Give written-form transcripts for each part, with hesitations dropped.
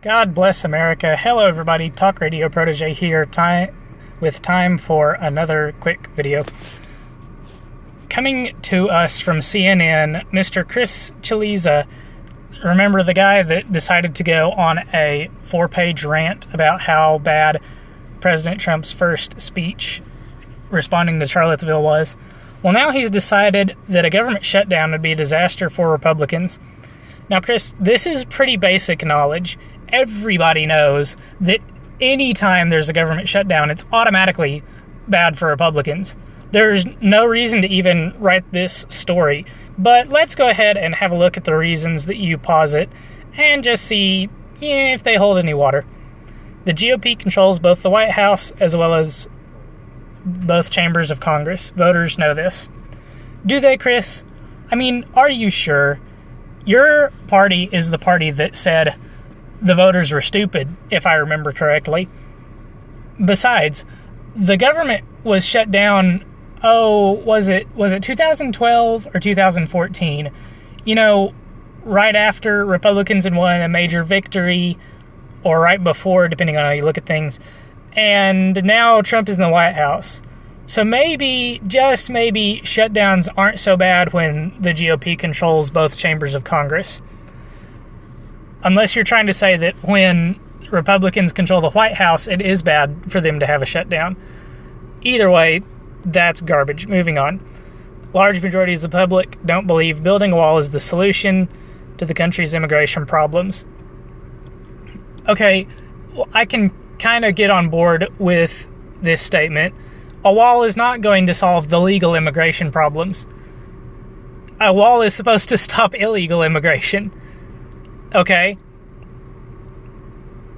God bless America. Hello everybody, Talk Radio Protege here, with time for another quick video. Coming to us from CNN, Mr. Chris Cillizza, remember the guy that decided to go on a 4-page rant about how bad President Trump's first speech responding to Charlottesville was? Well, now he's decided that a government shutdown would be a disaster for Republicans. Now, Chris, this is pretty basic knowledge. Everybody knows that anytime there's a government shutdown, it's automatically bad for Republicans. There's no reason to even write this story. But let's go ahead and have a look at the reasons that you posit and just see if they hold any water. The GOP controls both the White House as well as both chambers of Congress. Voters know this. Do they, Chris? I mean, are you sure? Your party is the party that said the voters were stupid, if I remember correctly. Besides, the government was shut down, was it 2012 or 2014? You know, right after Republicans had won a major victory, or right before, depending on how you look at things. And now Trump is in the White House. So maybe, just maybe, shutdowns aren't so bad when the GOP controls both chambers of Congress. Unless you're trying to say that when Republicans control the White House, it is bad for them to have a shutdown. Either way, that's garbage. Moving on. Large majorities of the public don't believe building a wall is the solution to the country's immigration problems. Okay, well, I can kind of get on board with this statement. A wall is not going to solve the legal immigration problems. A wall is supposed to stop illegal immigration. Okay?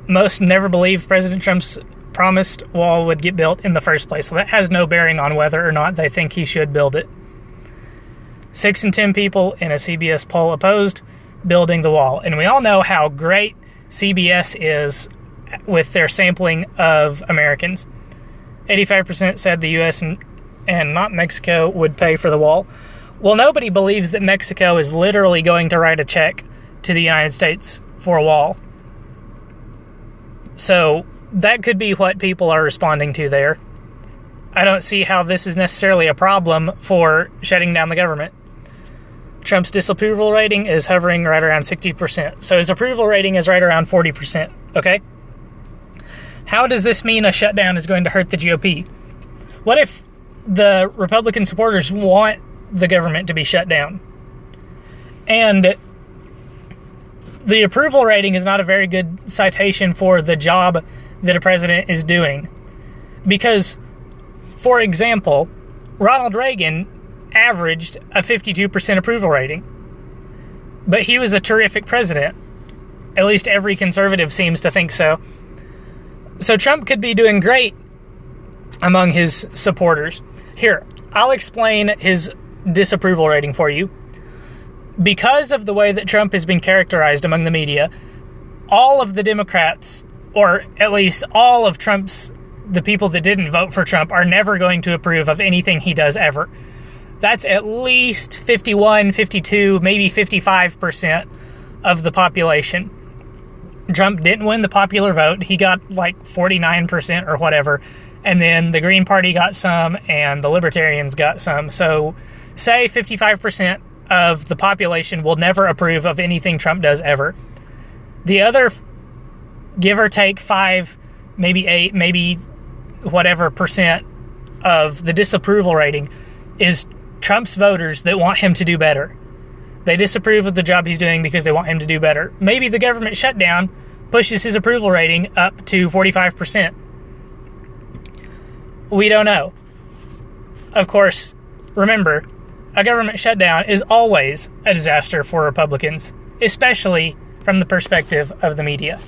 Most never believed President Trump's promised wall would get built in the first place, so that has no bearing on whether or not they think he should build it. 6 in 10 people in a CBS poll opposed building the wall, and we all know how great CBS is with their sampling of Americans. 85% said the U.S. and not Mexico would pay for the wall. Well, nobody believes that Mexico is literally going to write a check to the United States for a wall. So that could be what people are responding to there. I don't see how this is necessarily a problem for shutting down the government. Trump's disapproval rating is hovering right around 60%. So his approval rating is right around 40%, okay? How does this mean a shutdown is going to hurt the GOP? What if the Republican supporters want the government to be shut down? And the approval rating is not a very good citation for the job that a president is doing. Because, for example, Ronald Reagan averaged a 52% approval rating. But he was a terrific president. At least every conservative seems to think so. So Trump could be doing great among his supporters. Here, I'll explain his disapproval rating for you. Because of the way that Trump has been characterized among the media, all of the Democrats, or at least all of the people that didn't vote for Trump, are never going to approve of anything he does ever. That's at least 51, 52, maybe 55% of the population. Trump didn't win the popular vote. He got like 49% or whatever. And then the Green Party got some and the Libertarians got some. So say 55% of the population will never approve of anything Trump does ever. The other, give or take 5, maybe 8, maybe whatever percent of the disapproval rating is Trump's voters that want him to do better. They disapprove of the job he's doing because they want him to do better. Maybe the government shutdown pushes his approval rating up to 45%. We don't know. Of course, remember, a government shutdown is always a disaster for Republicans, especially from the perspective of the media.